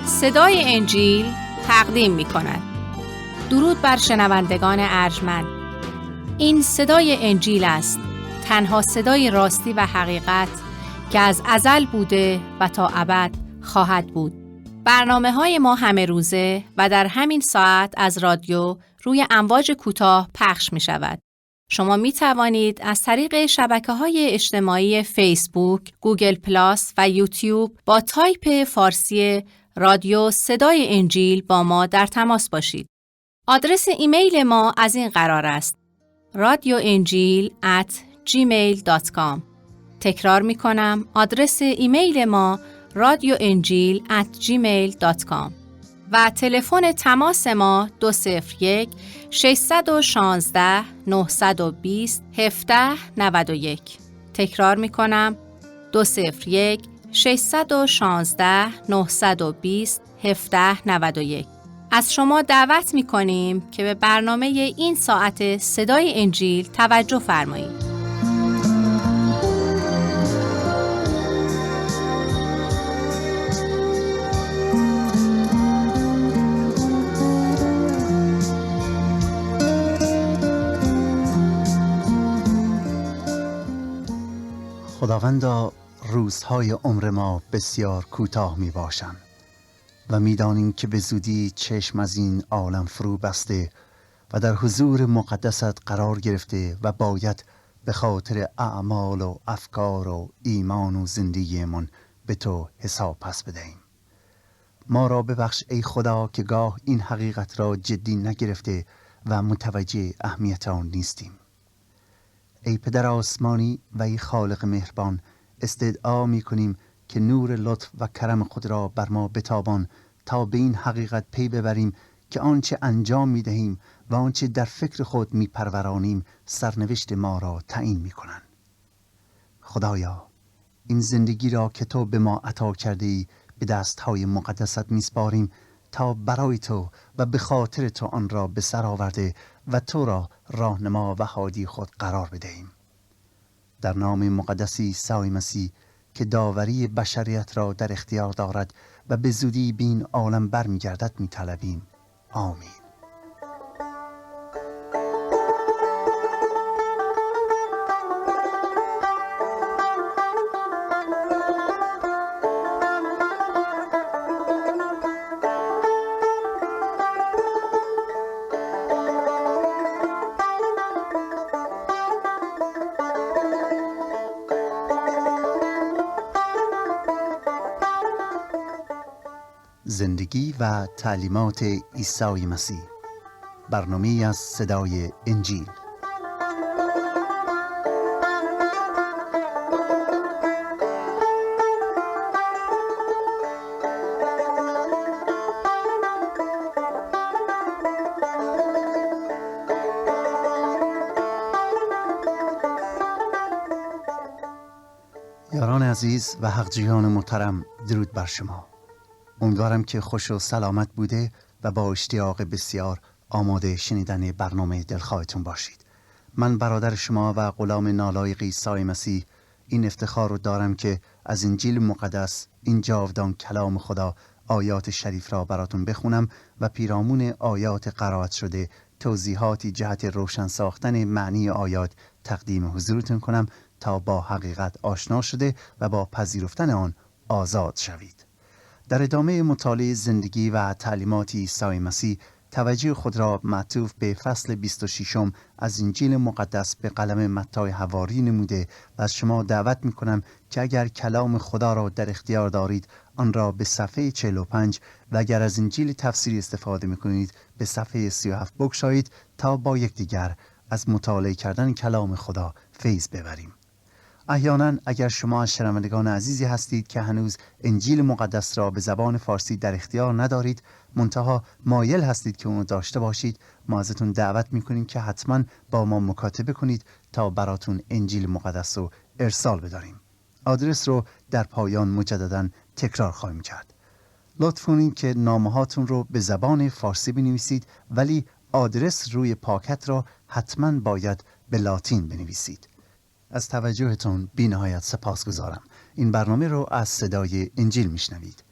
صدای انجیل تقدیم می کند. درود بر شنوندگان ارجمند. این صدای انجیل است، تنها صدای راستی و حقیقت که از ازل بوده و تا ابد خواهد بود. برنامه‌های ما همه روزه و در همین ساعت از رادیو روی امواج کوتاه پخش می شود. شما می توانید از طریق شبکه‌های اجتماعی فیسبوک، گوگل پلاس و یوتیوب با تایپ فارسی رادیو صدای انجیل با ما در تماس باشید. آدرس ایمیل ما از این قرار است: radioenjil@gmail.com. تکرار می کنم، آدرس ایمیل ما radioenjil@gmail.com و تلفن تماس ما 201 616 920 1791. تکرار می کنم، 201 616 920 1791. از شما دعوت می کنیم که به برنامه این ساعت صدای انجیل توجه فرمایید. خداوندا، روزهای عمر ما بسیار کوتاه می باشند و می دانیم که به زودی چشم از این عالم فرو بسته و در حضور مقدست قرار گرفته و باید به خاطر اعمال و افکار و ایمان و زندگیمون به تو حساب پس بدهیم. ما را ببخش ای خدا که گاه این حقیقت را جدی نگرفته و متوجه اهمیت آن نیستیم. ای پدر آسمانی و ای خالق مهربان، استدعا می کنیم که نور لطف و کرم خود را بر ما بتابان تا به این حقیقت پی ببریم که آنچه انجام می دهیم و آنچه در فکر خود می پرورانیم سرنوشت ما را تعیین می کنند. خدایا، این زندگی را که تو به ما عطا کرده ای به دستهای مقدست می سپاریم تا برای تو و به خاطر تو آن را به سر آورده و تو را راهنما و هادی خود قرار بدهیم. در نام مقدس عیسی مسیح که داوری بشریت را در اختیار دارد و به زودی به این عالم برمیگردد می‌طلبیم. آمین. زندگی و تعلیمات عیسی مسیح، برنامه از صدای انجیل. یاران عزیز و حقجویان محترم، درود بر شما. امیدوارم که خوش و سلامت بوده و با اشتیاق بسیار آماده شنیدن برنامه دلخواهتون باشید. من برادر شما و غلام نالایق عیسی مسیح این افتخار رو دارم که از انجیل مقدس، این جاودان کلام خدا، آیات شریف را براتون بخونم و پیرامون آیات قرائت شده توضیحاتی جهت روشن ساختن معنی آیات تقدیم حضورتون کنم تا با حقیقت آشنا شده و با پذیرفتن آن آزاد شوید. در ادامه مطالعه زندگی و تعلیمات عیسی مسیح توجه خود را معطوف به فصل 26 از انجیل مقدس به قلم متی حواری نموده و از شما دعوت می‌کنم که اگر کلام خدا را در اختیار دارید آن را به صفحه 45 و اگر از انجیل تفسیری استفاده می‌کنید به صفحه 37 بگشایید تا با یکدیگر از مطالعه کردن کلام خدا فیض ببریم. احیانا اگر شما از شنوندگان عزیزی هستید که هنوز انجیل مقدس را به زبان فارسی در اختیار ندارید، منتها مایل هستید که اونو داشته باشید، ما ازتون دعوت میکنیم که حتما با ما مکاتبه کنید تا براتون انجیل مقدس رو ارسال بداریم. آدرس رو در پایان مجددا تکرار خواهیم کرد. لطف کنید که نامه هاتون رو به زبان فارسی بنویسید، ولی آدرس روی پاکت را حتما باید به لاتین بنویسید. از توجهتون بی‌نهایت سپاسگزارم. این برنامه رو از صدای انجیل میشنوید.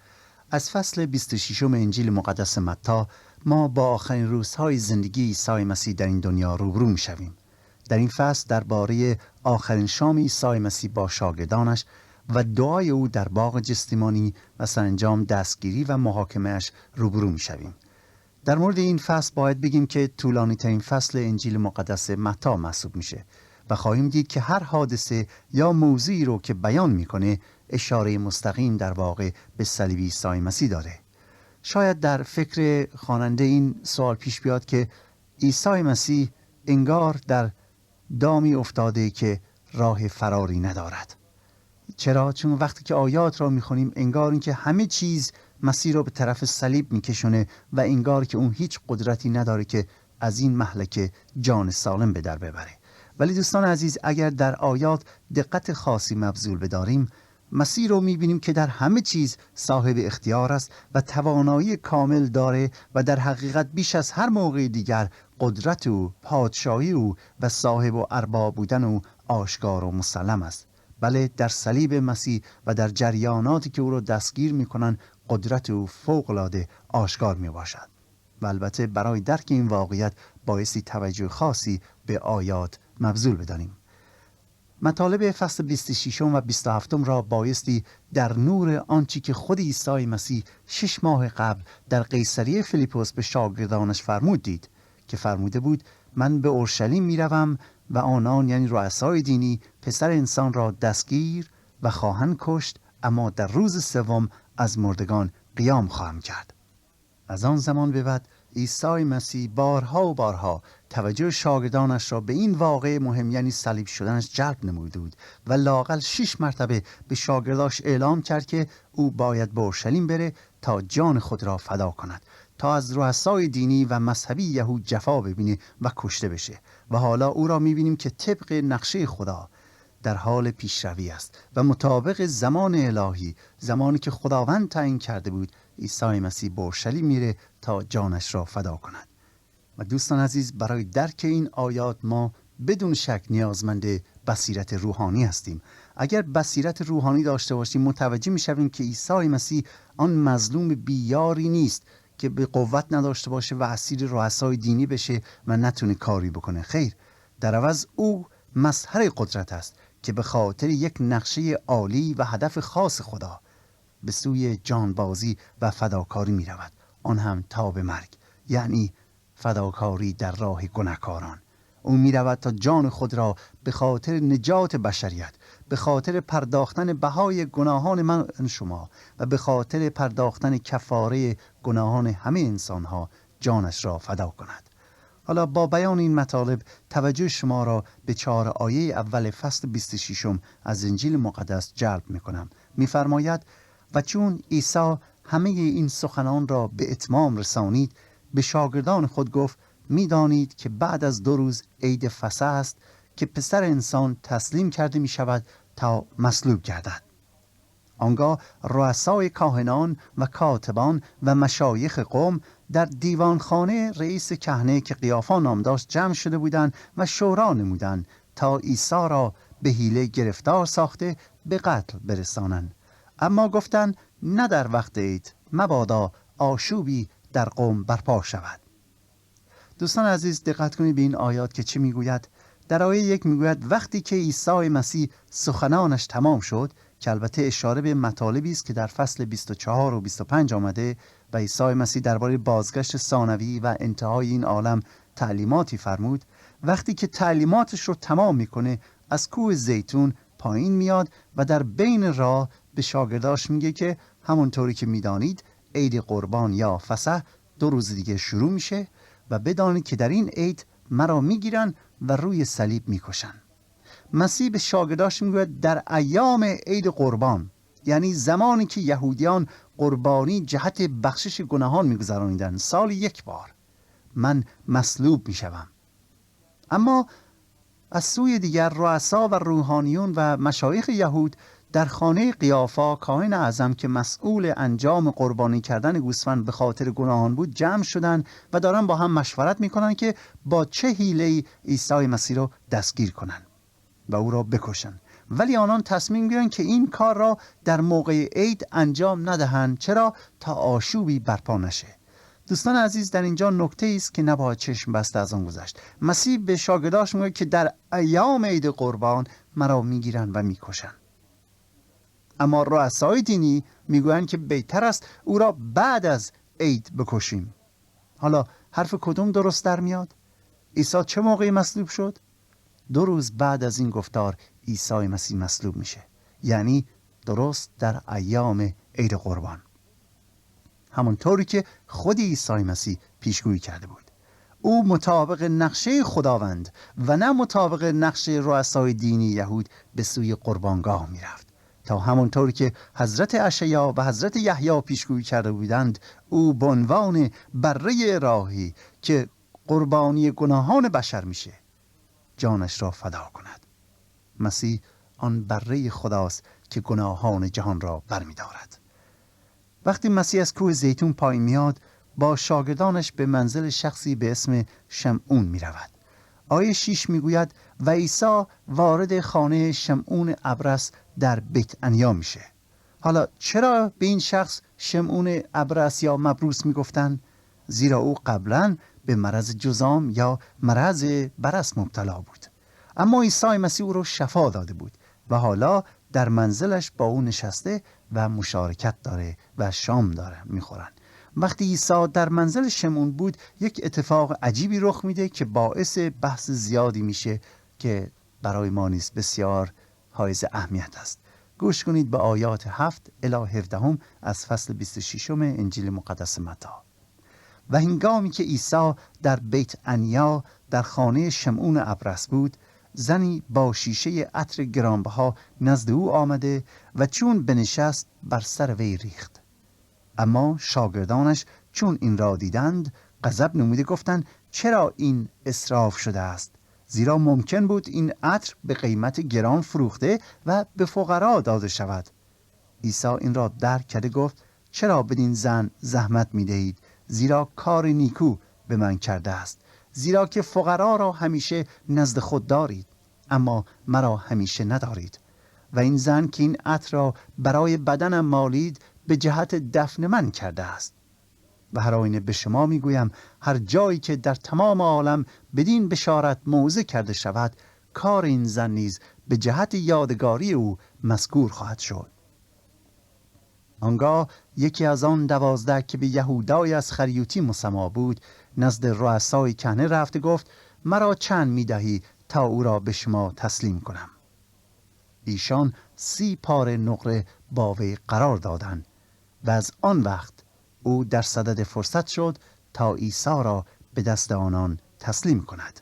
از فصل 26 انجیل مقدس متی ما با آخرین روزهای زندگی عیسی مسیح در این دنیا روبرو می‌شویم. در این فصل درباره آخرین شام عیسی مسیح با شاگردانش و دعای او در باغ جستیمانی و سرانجام دستگیری و محاکمه‌اش روبرو می‌شویم. در مورد این فصل باید بگیم که طولانی ترین فصل انجیل مقدس متی محسوب میشه و خواهیم دید که هر حادثه یا موضوعی رو که بیان میکنه اشاره مستقیم در واقع به صلیب عیسی مسیح داره. شاید در فکر خواننده این سوال پیش بیاد که عیسی مسیح انگار در دامی افتاده که راه فراری ندارد. چرا؟ چون وقتی که آیات را میخونیم انگار اینکه همه چیز مسیح را به طرف صلیب میکشونه و انگار که اون هیچ قدرتی نداره که از این مهلکه جان سالم به در ببره. ولی دوستان عزیز، اگر در آیات دقت خاصی مبذول بداریم، مسیح رو میبینیم که در همه چیز صاحب اختیار است و توانایی کامل داره و در حقیقت بیش از هر موقع دیگر قدرت او، پادشاهی او و صاحب و ارباب بودن او آشکار و مسلم است. بله، در صلیب مسیح و در جریاناتی که او را دستگیر میکنن قدرت او فوق‌العاده آشکار میباشد. و البته برای درک این واقعیت بایستی توجه خاصی به آیات مبذول بدانیم. مطالب فصل 26 و 27 را بایستی در نور آنچه که خود عیسی مسیح 6 ماه قبل در قیصریه فیلیپوس به شاگردانش فرمود دید که فرموده بود: من به اورشلیم میروم و آنان، یعنی رؤسای دینی، پسر انسان را دستگیر و خواهند کشت، اما در روز سوم از مردگان قیام خواهم کرد. از آن زمان به بعد عیسی مسیح بارها و بارها توجه شاگردانش را به این واقعه مهم، یعنی صلیب شدنش، جلب نموده بود و لااقل 6 مرتبه به شاگرداش اعلام کرد که او باید به اورشلیم بره تا جان خود را فدا کند، تا از رؤسای دینی و مذهبی یهود جفا ببینه و کشته بشه. و حالا او را می‌بینیم که طبق نقشه خدا در حال پیشروی است و مطابق زمان الهی، زمانی که خداوند تعیین کرده بود، عیسی مسیح به اورشلیم میره تا جانش را فدا کند. و دوستان عزیز، برای درک این آیات ما بدون شک نیازمند بصیرت روحانی هستیم. اگر بصیرت روحانی داشته باشیم متوجه میشویم که عیسی مسیح آن مظلوم بیاری نیست که به قوت نداشته باشه و اسیر رؤسای دینی بشه و نتونه کاری بکنه. خیر، در عوض او مظهر قدرت است که به خاطر یک نقشه عالی و هدف خاص خدا به سوی جانبازی و فداکاری می رود، آن هم تا به مرگ، یعنی فداکاری در راه گناهکاران. او می رود تا جان خود را به خاطر نجات بشریت، به خاطر پرداختن بهای گناهان من شما و به خاطر پرداختن کفاره گناهان همه انسانها جانش را فدا کند. حالا با بیان این مطالب توجه شما را به 4 آیه اول فصل 26 از انجیل مقدس جلب می کنم. می فرماید: و چون عیسی همه این سخنان را به اتمام رسانید، به شاگردان خود گفت: می دانید که بعد از 2 روز عید فسح است که پسر انسان تسلیم کرده می شود تا مصلوب گردد. آنگاه رؤسای کاهنان و کاتبان و مشایخ قوم در دیوانخانه رئیس کهنه که قیافا نام داشت جمع شده بودند و شورا نمودند تا عیسی را به حیله گرفتار ساخته به قتل برسانند. اما گفتند: نه در وقت عید، مبادا آشوبی در قوم برپا شود. دوستان عزیز، دقت کنید به این آیات که چه میگوید. در آیه 1 میگوید وقتی که عیسی مسیح سخنانش تمام شد، که البته اشاره به مطالبی است که در فصل 24 و 25 آمده و عیسی مسیح درباره بازگشت ثانوی و انتهای این عالم تعلیماتی فرمود. وقتی که تعلیماتش رو تمام میکنه، از کوه زیتون پایین میاد و در بین راه به شاگرداش میگه که همونطوری که میدانید عید قربان یا فسح 2 روز دیگه شروع میشه و بدانید که در این عید مرا میگیرن و روی صلیب میکشن. مسیح به شاگرداش میگوید در ایام عید قربان، یعنی زمانی که یهودیان قربانی جهت بخشش گناهان میگذرانیدن، سال 1 بار، من مصلوب میشوم. اما از سوی دیگر رؤسا و روحانیون و مشایخ یهود در خانه قیافا کاهن اعظم که مسئول انجام قربانی کردن گوسفند به خاطر گناهان بود جمع شدن و دارن با هم مشورت میکنن که با چه حیله‌ای عیسی مسیح رو دستگیر کنن و او را بکشن. ولی آنان تصمیم می‌گیرند که این کار را در موقع عید انجام ندهند. چرا؟ تا آشوبی برپا نشه. دوستان عزیز، در اینجا نکته است که نباید چشم بسته از آن گذشت. مسیح به شاگرداش میگه که در ایام عید قربان مرا میگیرن و میکشن، اما رؤسای دینی میگویند که بهتر است او را بعد از عید بکشیم. حالا حرف کدوم درست در میاد؟ عیسی چه موقعی مصلوب شد؟ 2 روز بعد از این گفتار عیسی مسیح مصلوب میشه، یعنی درست در ایام عید قربان، همونطوری که خود عیسی مسیح پیشگویی کرده بود. او مطابق نقشه خداوند و نه مطابق نقشه رؤسای دینی یهود به سوی قربانگاه میرفت، تا همونطوری که حضرت اشعیا و حضرت یحیی پیشگویی کرده بودند او به عنوان بره الهی که قربانی گناهان بشر میشه جانش را فدا کند. مسیح آن بره خداست که گناهان جهان را برمی‌دارد. وقتی مسیح از کوه زیتون پایین میاد، با شاگردانش به منزل شخصی به اسم شمعون می رود. آیه 6 می گوید و عیسی وارد خانه شمعون ابرس در بیت عنیا میشه. حالا چرا به این شخص شمعون ابرس یا مبروس می گفتن؟ زیرا او قبلا به مرض جذام یا مرض برص مبتلا بود، اما عیسی مسیح او رو شفا داده بود و حالا در منزلش با او نشسته و مشارکت داره و شام داره میخورن. وقتی عیسی در منزل شمعون بود، یک اتفاق عجیبی رخ میده که باعث بحث زیادی میشه که برای ما نیز بسیار حائز اهمیت است. گوش کنید به آیات 7 الی 17 از فصل 26 انجیل مقدس متی. و هنگامی که عیسی در بیت عنیا در خانه شمعون ابرس بود، زنی با شیشه عطر گرانبها نزد او آمده و چون بنشست بر سر وی ریخت. اما شاگردانش چون این را دیدند غضب نموده گفتند چرا این اسراف شده است؟ زیرا ممکن بود این عطر به قیمت گران فروخته و به فقرا داده شود. عیسی این را درک کرده گفت چرا بدین زن زحمت می دهید؟ زیرا کار نیکو به من کرده است. زیرا که فقرا را همیشه نزد خود دارید، اما مرا همیشه ندارید. و این زن که این عطر را برای بدنم مالید به جهت دفن من کرده است. و هر آینه به شما میگویم هر جایی که در تمام عالم بدین بشارت موعظه کرده شود، کار این زن نیز به جهت یادگاری او مذکور خواهد شد. آنگاه یکی از آن 12 که به یهودای از خریوتی مسما بود نزد رؤسای کهنه رفت گفت مرا چند میدهی تا او را به شما تسلیم کنم؟ ایشان 30 پاره نقره با وی قرار دادند و از آن وقت او در صدد فرصت شد تا عیسی را به دست آنان تسلیم کند.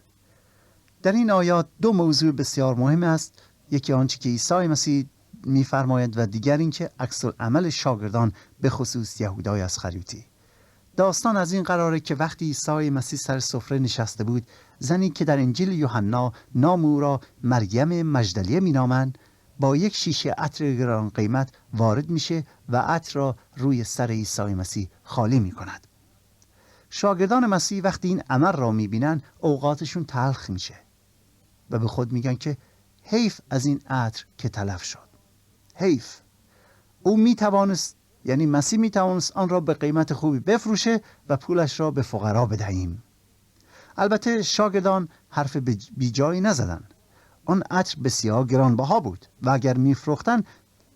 در این آیات 2 موضوع بسیار مهم است. یکی آنچه که عیسی مسیح می‌فرماید و دیگر این که عکس العمل شاگردان به خصوص یهودای از خریوتی. داستان از این قراره که وقتی عیسی مسیح سر سفره نشسته بود، زنی که در انجیل یوحنا نام او را مریم مجدلیه مینامند با یک شیشه عطر گران قیمت وارد میشه و عطر را روی سر عیسی مسیح خالی میکند. شاگردان مسیح وقتی این عمل را میبینن اوقاتشون تلخ میشه و به خود میگن که حیف از این عطر که تلف شد. حیف. او میتوانست، یعنی مسیح میتوانست آن را به قیمت خوبی بفروشه و پولش را به فقرا بدهیم. البته شاگردان حرف بیجایی نزدن. آن عطر بسیار گرانبها بود و اگر میفروختن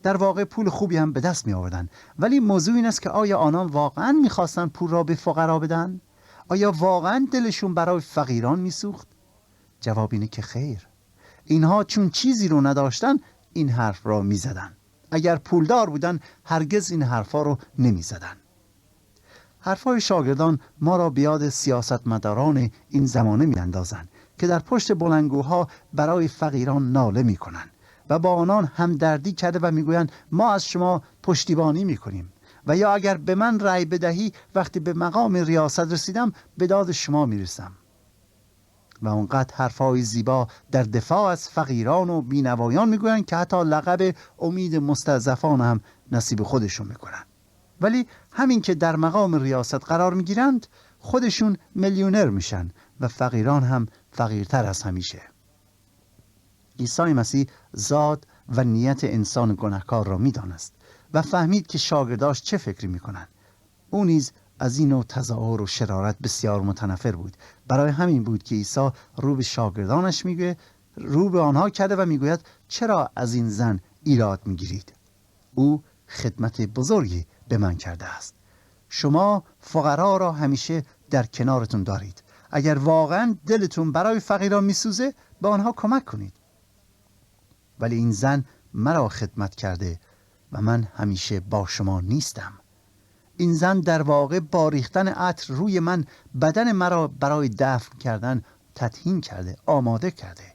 در واقع پول خوبی هم به دست می آوردن. ولی موضوع این است که آیا آنان واقعا میخواستن پول را به فقرا بدن؟ آیا واقعا دلشون برای فقیران میسوخت؟ جواب اینه که خیر. اینها چون چیزی رو نداشتن این حرف را میزدن. اگر پولدار بودن هرگز این حرفا رو نمیزدن. حرفای شاگردان ما را به یاد سیاستمداران این زمانه میاندازند که در پشت بلندگوها برای فقیران ناله میکنند و با آنان همدردی کرده و میگویند ما از شما پشتیبانی میکنیم و یا اگر به من رأی بدهی وقتی به مقام ریاست رسیدم به داد شما میرسم. و اونقدر حرفای زیبا در دفاع از فقیران و بینوایان میگویند که حتی لقب امید مستضعفان هم نصیب خودشون میکنن. ولی همین که در مقام ریاست قرار میگیرند خودشون میلیونر میشن و فقیران هم فقیرتر از همیشه. عیسی مسیح زاد و نیت انسان گناهکار را می‌دانست و فهمید که شاگرداش چه فکری می‌کنند. او نیز از این نوع تظاهر و شرارت بسیار متنفر بود. برای همین بود که عیسی رو به شاگردانش میگه، رو به آنها کرده و میگوید چرا از این زن ایراد میگیرید؟ او خدمت بزرگی به من کرده است. شما فقرا را همیشه در کنارتون دارید. اگر واقعا دلتون برای فقیران میسوزه به آنها کمک کنید. ولی این زن مرا خدمت کرده و من همیشه با شما نیستم. این زن در واقع با ریختن عطر روی من بدن مرا برای دفن کردن تطهین کرده، آماده کرده.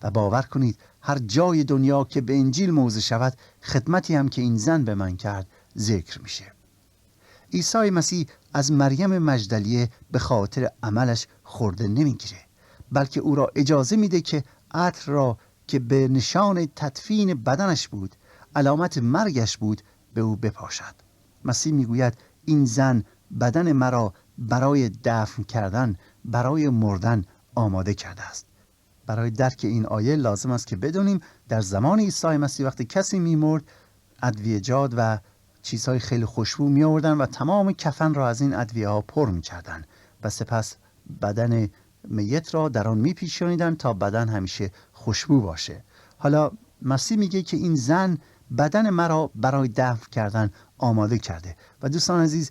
و باور کنید هر جای دنیا که به انجیل موضع شود، خدمتی هم که این زن به من کرد ذکر میشه. عیسی مسیح از مریم مجدلیه به خاطر عملش خورده نمیگیره، بلکه او را اجازه میده که عطر را که به نشان تدفین بدنش بود، علامت مرگش بود، به او بپاشد. مسیح میگوید این زن بدن مرا برای دفن کردن، برای مردن آماده کرده است. برای درک این آیه لازم است که بدونیم در زمان عیسی مسیح وقتی کسی میمرد، ادویه‌جات و چیزهای خیلی خوشبو می آوردن و تمام کفن را از این ادویه ها پر می کردن و سپس بدن میت را در آن می پیچانیدن تا بدن همیشه خوشبو باشه. حالا مسیح میگه که این زن بدن مرا برای دفن کردن آماده کرده و دوستان عزیز،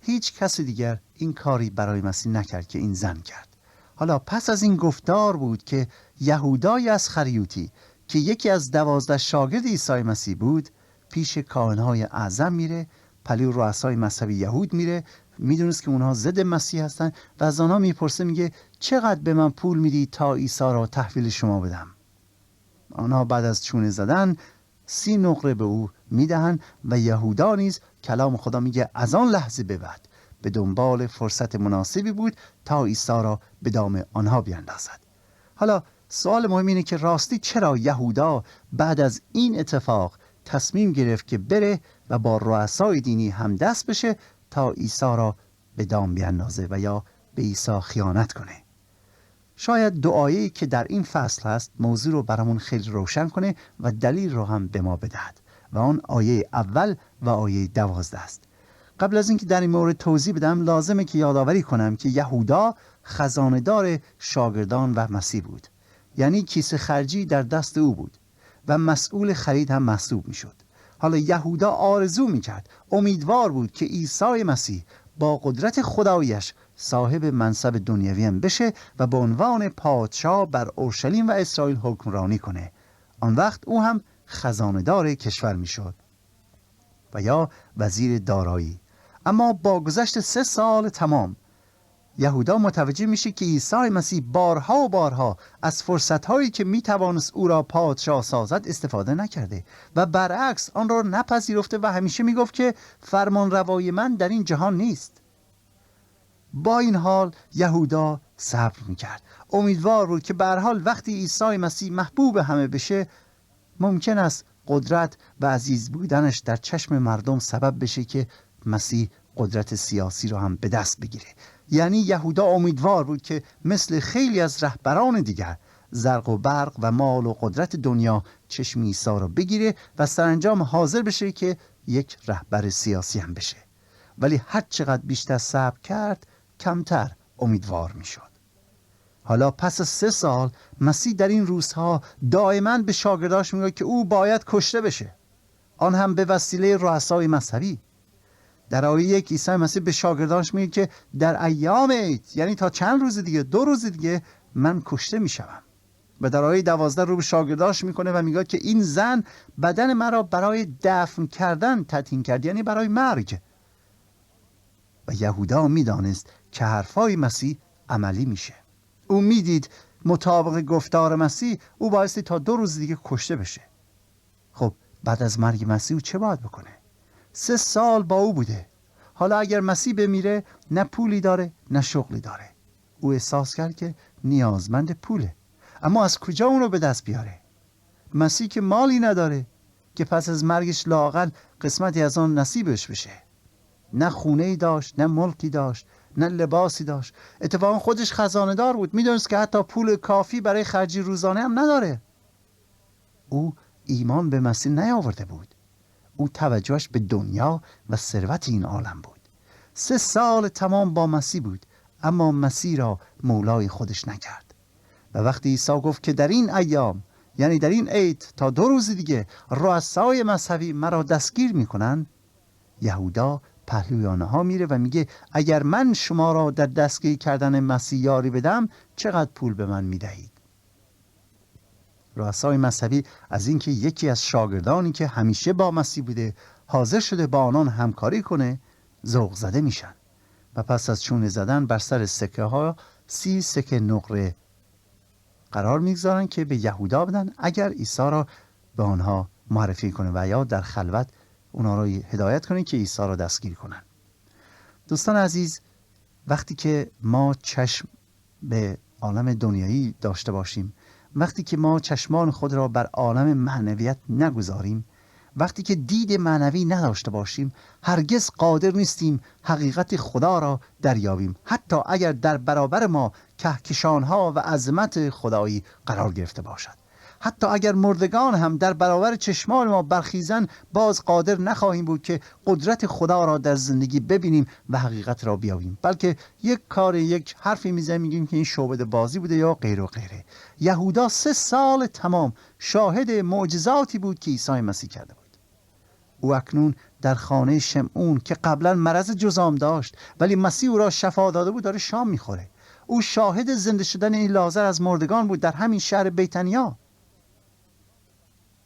هیچ کس دیگر این کاری برای مسیح نکرد که این زن کرد. حالا پس از این گفتار بود که یهودای اسخریوطی که یکی از 12 شاگرد عیسی مسیح بود، پیش کاهنهای اعظم میره، پلی رؤسای مذهبی یهود میره، میدونست که اونها ضد مسیح هستن و از آنها میپرسه، میگه چقدر به من پول میدی تا عیسی را تحویل شما بدم؟ آنها بعد از چونه زدن 30 نقره به او میدهن و یهودا نیز کلام خدا میگه از آن لحظه به بعد به دنبال فرصت مناسبی بود تا عیسی را به دام آنها بیاندازد. حالا سوال مهم اینه که راستی چرا یهودا بعد از این اتفاق تصمیم گرفت که بره و با رؤسای دینی همدست بشه تا عیسی را به دام بیاندازه و یا به عیسی خیانت کنه؟ شاید دو آیه‌ای که در این فصل هست موضوع رو برامون خیلی روشن کنه و دلیل رو هم به ما بدهد و آن آیه اول و آیه 12 است. قبل از اینکه در این مورد توضیح بدم لازمه که یادآوری کنم که یهودا خزانه‌دار شاگردان و مسیح بود، یعنی کیسه خرجی در دست او بود و مسئول خرید هم محسوب می شد. حالا یهودا آرزو می کرد، امیدوار بود که عیسی مسیح با قدرت خدایش صاحب منصب دنیوی هم بشه و به عنوان پادشاه بر اورشلیم و اسرائیل حکمرانی کنه. آن وقت او هم خزانه‌دار کشور می شد و یا وزیر دارایی. اما با گذشت 3 سال تمام، یهودا متوجه میشه که عیسی مسیح بارها و بارها از فرصت‌هایی که میتوانست او را پادشاه سازد استفاده نکرده و برعکس آن را نپذیرفته و همیشه میگفت که فرمان روای من در این جهان نیست. با این حال یهودا صبر میکرد، امیدوار بود که به هر حال وقتی عیسی مسیح محبوب همه بشه، ممکن است قدرت و عزیز بودنش در چشم مردم سبب بشه که مسیح قدرت سیاسی را هم به دست بگیره. یعنی یهودا امیدوار بود که مثل خیلی از رهبران دیگر زرق و برق و مال و قدرت دنیا چشم عیسی را بگیره و سرانجام حاضر بشه که یک رهبر سیاسی هم بشه. ولی هر چقدر بیشتر صبر کرد کمتر امیدوار می شد. حالا پس از 3 سال مسیح در این روزها دائما به شاگرداش میگه که او باید کشته بشه، آن هم به وسیله رؤسای مذهبی. در آیه 1 عیسی مسیح به شاگرداش میگه که در ایام عید، یعنی تا چند روز دیگه، 2 روز دیگه من کشته میشم. و در آیه 12 رو به شاگرداش میکنه و میگه که این زن بدن مرا برای دفن کردن تدفین کرد، یعنی برای مرگ. و یهودا میدانست که حرفای مسیح عملی میشه. او میدید مطابق گفتار مسیح او بایستی تا 2 روز دیگه کشته بشه. خب بعد از مرگ مسیح او چه باید بکنه؟ 3 سال با او بوده. حالا اگر مسیح بمیره نه پولی داره نه شغلی داره. او احساس کرد که نیازمند پوله، اما از کجا اون رو به دست بیاره؟ مسیح که مالی نداره که پس از مرگش لااقل قسمتی از آن نصیبش بشه. نه خونه‌ای داشت، نه ملکی داشت، نه لباسی داشت. اتفاقا خودش خزانه دار بود، میدونست که حتی پول کافی برای خرجی روزانه هم نداره. او ایمان به مسیح نیاورده بود. او توجهش به دنیا و ثروت این عالم بود. 3 سال تمام با مسیح بود، اما مسیح را مولای خودش نکرد. و وقتی عیسی گفت که در این ایام، یعنی در این عید تا 2 روز دیگه، رؤسای مذهبی مرا دستگیر میکنن، یهودا پهلوی آنها میره و میگه اگر من شما را در دستگیر کردن مسیح یاری بدم، چقدر پول به من میدهید؟ رؤسای مذهبی از اینکه یکی از شاگردانی که همیشه با مسیح بوده حاضر شده با آنان همکاری کنه ذوق زده میشن و پس از چونه زدن بر سر سکه ها 30 سکه نقره قرار میگذارن که به یهودا بدن اگر عیسی را به آنها معرفی کنه و یا در خلوت اونا را هدایت کنه که عیسی را دستگیر کنن. دوستان عزیز، وقتی که ما چشم به عالم دنیایی داشته باشیم، وقتی که ما چشمان خود را بر عالم معنویت نگذاریم، وقتی که دید معنوی نداشته باشیم، هرگز قادر نیستیم حقیقت خدا را دریابیم، حتی اگر در برابر ما کهکشانها و عظمت خدایی قرار گرفته باشد. حتی اگر مردگان هم در برابر چشمان ما برخیزن، باز قادر نخواهیم بود که قدرت خدا را در زندگی ببینیم و حقیقت را بیابیم، بلکه یک حرفی میزنیم میگیم که این شعبده بازی بوده یا غیر و غیره. یهودا 3 سال تمام شاهد معجزاتی بود که عیسی مسیح کرده بود. او اکنون در خانه شمعون که قبلا مرض جذام داشت ولی مسیح او را شفا داده بود داره شام میخوره. او شاهد زنده شدن این لازر از مردگان بود در همین شهر بیتنیا.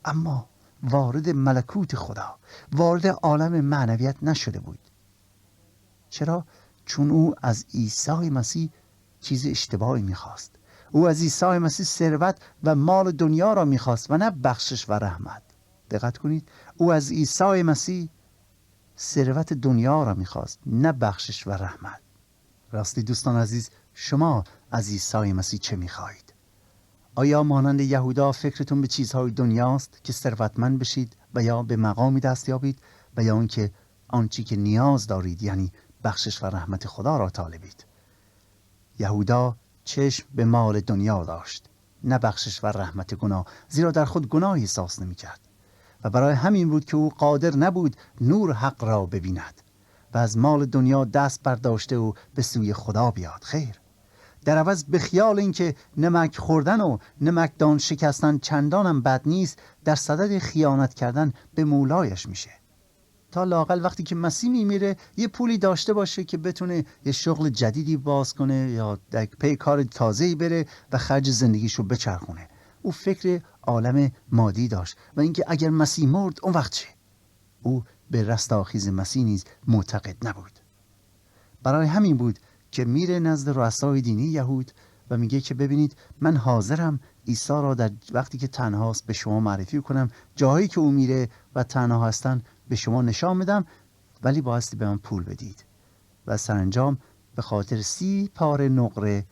اما وارد ملکوت خدا، وارد عالم معنویت نشده بود. چرا؟ چون او از عیسی مسیح چیز اشتباهی میخواست. او از عیسی مسیح ثروت و مال دنیا را میخواست و نه بخشش و رحمت. دقت کنید، او از عیسی مسیح ثروت دنیا را میخواست، نه بخشش و رحمت. راستی دوستان عزیز، شما از عیسی مسیح چه میخواهید؟ آیا مانند یهودا فکرتون به چیزهای دنیاست که ثروتمند بشید و یا به مقامی دست یابید و یا اینکه آنچه که نیاز دارید یعنی بخشش و رحمت خدا را طالبید؟ یهودا چشم به مال دنیا داشت، نه بخشش و رحمت گناه، زیرا در خود گناهی احساس نمی‌کرد و برای همین بود که او قادر نبود نور حق را ببیند و از مال دنیا دست برداشته و به سوی خدا بیاد. خیر، در عوض به خیال اینکه نمک خوردن و نمکدان شکستن چندانم بد نیست، در صدد خیانت کردن به مولایش میشه، تا لااقل وقتی که مسیح میمیره یه پولی داشته باشه که بتونه یه شغل جدیدی باز کنه یا در پی کار تازه‌ای بره و خرج زندگیشو بچرخونه. او فکر عالم مادی داشت و اینکه اگر مسیح مرد اون وقت چه؟ او به رستاخیز مسیح نیز معتقد نبود. برای همین بود که میره نزد رؤسای دینی یهود و میگه که ببینید من حاضرم عیسی را در وقتی که تنهاست به شما معرفی کنم، جایی که او میره و تنها هستن به شما نشان بدم، ولی بایستی به من پول بدید. و سرانجام به خاطر 30 پاره نقره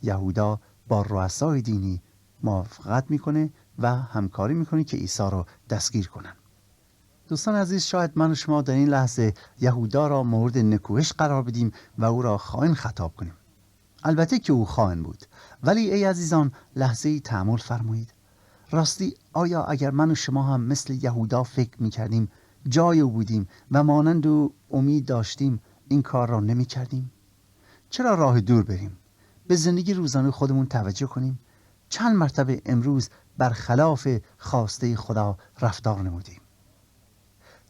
یهودا با رؤسای دینی موافقت میکنه و همکاری میکنه که عیسی را دستگیر کنن. دوستان عزیز، شاید من و شما در این لحظه یهودا را مورد نکوهش قرار بدیم و او را خائن خطاب کنیم. البته که او خائن بود، ولی ای عزیزان لحظه‌ای تأمل فرمایید. راستی آیا اگر من و شما هم مثل یهودا فکر میکردیم، جای او بودیم و مانند او امید داشتیم، این کار را نمیکردیم؟ چرا راه دور بریم؟ به زندگی روزانه خودمون توجه کنیم. چند مرتبه امروز برخلاف خواسته خدا رفتار نمودیم؟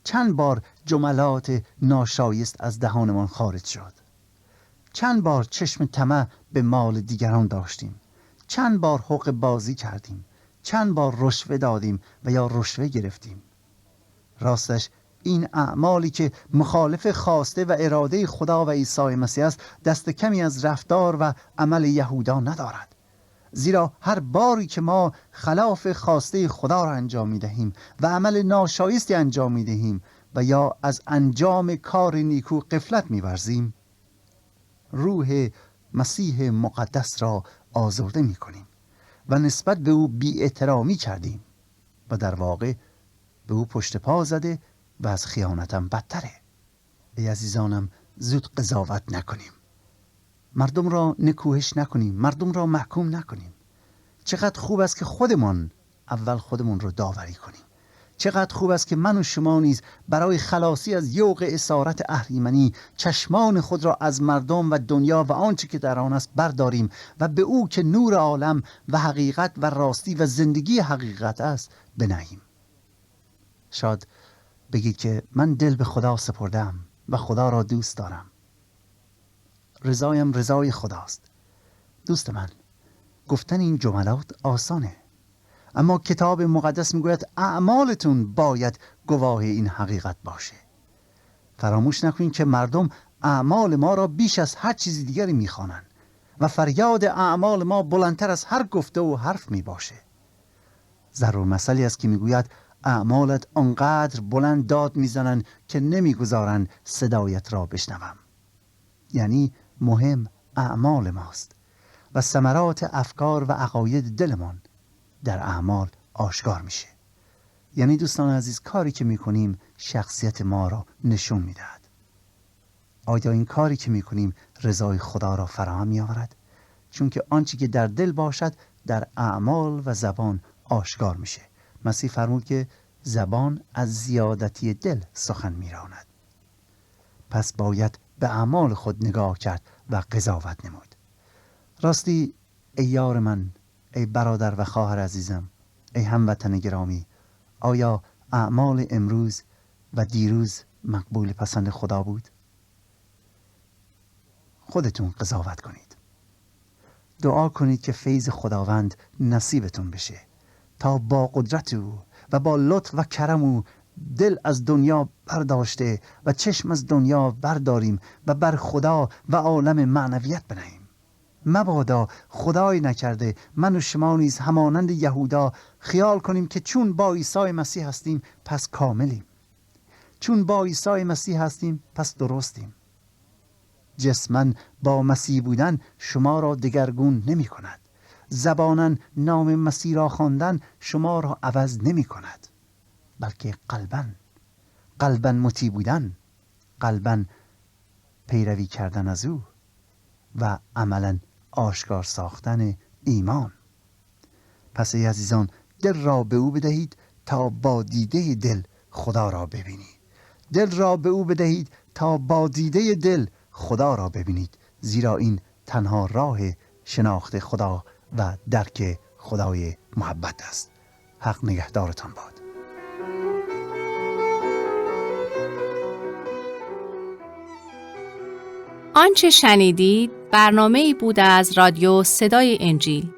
چند بار جملات ناشایست از دهانمان خارج شد؟ چند بار چشم طمع به مال دیگران داشتیم؟ چند بار حق بازی کردیم؟ چند بار رشوه دادیم و یا رشوه گرفتیم؟ راستش این اعمالی که مخالف خواسته و اراده خدا و عیسی مسیح است دست کمی از رفتار و عمل یهودا ندارد. زیرا هر باری که ما خلاف خواسته خدا را انجام می دهیم و عمل ناشایستی انجام می دهیم و یا از انجام کار نیکو غفلت می ورزیم، روح مسیح مقدس را آزرده می کنیم و نسبت به او بی احترامی کردیم و در واقع به او پشت پا زده و از خیانتم بدتره. ای عزیزانم، زود قضاوت نکنیم، مردم را نکوهش نکنیم، مردم را محکوم نکنیم. چقدر خوب است که خودمان اول خودمون رو داوری کنیم. چقدر خوب است که من و شما نیز برای خلاصی از یوغ اسارت اهریمنی چشمان خود را از مردم و دنیا و آنچه که در آن است برداریم و به او که نور عالم و حقیقت و راستی و زندگی حقیقت است بنهیم. شاید بگید که من دل به خدا سپردم و خدا را دوست دارم. رضایم رضای خداست. دوست من، گفتن این جملات آسانه، اما کتاب مقدس میگوید اعمالتون باید گواه این حقیقت باشه. فراموش نکنید که مردم اعمال ما را بیش از هر چیز دیگری میخوانند و فریاد اعمال ما بلندتر از هر گفته و حرف میباشه. ضرور مثلی است که میگوید اعمالت آنقدر بلند داد میزنند که نمیگذارند صدایت را بشنوم. یعنی مهم اعمال ماست و ثمرات افکار و عقاید دلمان در اعمال آشکار میشه. یعنی دوستان عزیز، کاری که میکنیم شخصیت ما را نشون میدهد. آیا این کاری که میکنیم رضای خدا را فراهم میآورد؟ چون که آنچه که در دل باشد در اعمال و زبان آشکار میشه. مسیح فرمود که زبان از زیادتی دل سخن میراند. پس باید به اعمال خود نگاه کرد و قضاوت نمود. راستی ای یار من، ای برادر و خواهر عزیزم، ای هموطن گرامی، آیا اعمال امروز و دیروز مقبول پسند خدا بود؟ خودتون قضاوت کنید. دعا کنید که فیض خداوند نصیبتون بشه تا با قدرت او و با لطف و کرم او دل از دنیا برداشته و چشم از دنیا برداریم و بر خدا و عالم معنویت بنهیم. مبادا خدای نکرده من و شما نیز همانند یهودا خیال کنیم که چون با عیسی مسیح هستیم پس کاملیم، چون با عیسی مسیح هستیم پس درستیم. جسماً با مسیح بودن شما را دگرگون نمی کند. زباناً نام مسیح را خواندن شما را عوض نمی کند، بلکه قلباً مطیع بودن، قلباً پیروی کردن از او و عملاً آشکار ساختن ایمان. پس ای عزیزان، دل را به او بدهید تا با دیده دل خدا را ببینید. دل را به او بدهید تا با دیده دل خدا را ببینید، زیرا این تنها راه شناخت خدا و درک خدای محبت است. حق نگهدارتان باد. آنچه شنیدید برنامه‌ای بود از رادیو صدای انجیل.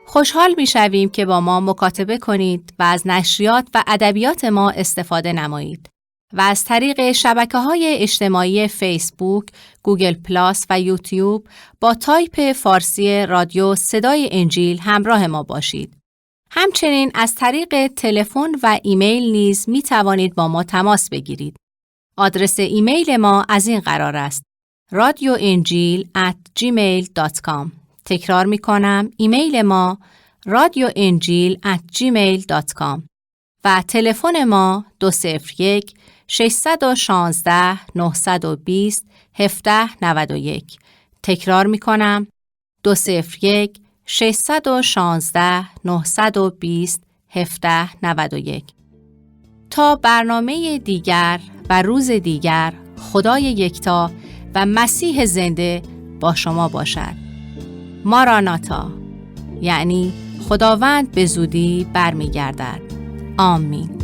خوشحال می‌شویم که با ما مکاتبه کنید و از نشریات و ادبیات ما استفاده نمایید و از طریق شبکه‌های اجتماعی فیسبوک، گوگل پلاس و یوتیوب با تایپ فارسی رادیو صدای انجیل همراه ما باشید. همچنین از طریق تلفن و ایمیل نیز می‌توانید با ما تماس بگیرید. آدرس ایمیل ما از این قرار است: radioenjil@gmail.com. تکرار می کنم، ایمیل ما radioenjil@gmail.com و تلفن ما 201-616-920-1791. تکرار می کنم، 201-616-920-1791. تا برنامه دیگر و روز دیگر، خدای یکتا و مسیح زنده با شما باشد. ماراناتا، یعنی خداوند به زودی برمیگردد. آمین.